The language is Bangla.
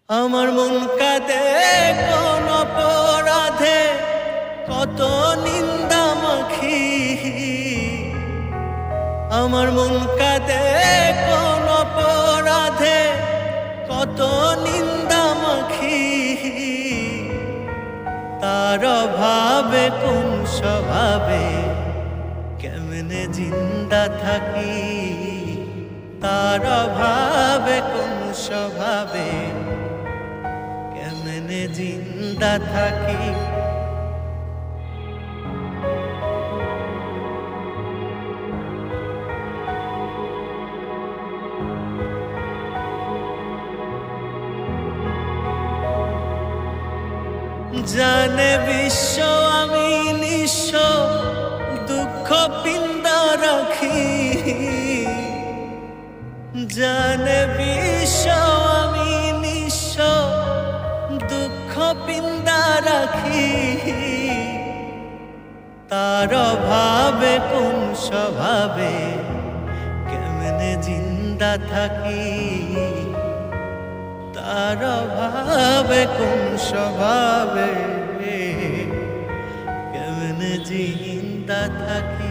আমার মন কাঁদে কোন অপরাধে, কত নিন্দা মাখি। আমার মন কাঁদে কোন অপরাধে, কত নিন্দা মাখি। তার অভাবে কোন স্বভাবে কেমনে জিন্দা থাকি। তার অভাবে কোন স্বভাবে কেমনে জিন্দা থাকি। জানে বিশ্ব আমি নিঃস্ব, দুঃখ পিন্দা রাখি। জানে বিশ্ব আমি নিঃস্ব, দুঃখ পিন্দা রাখি। তার অভাবে কোন স্বভাবে কেমনে জিন্দা থাকি। তার অভাবে কোন স্বভাবে কেমনে জিন্দা থাকি।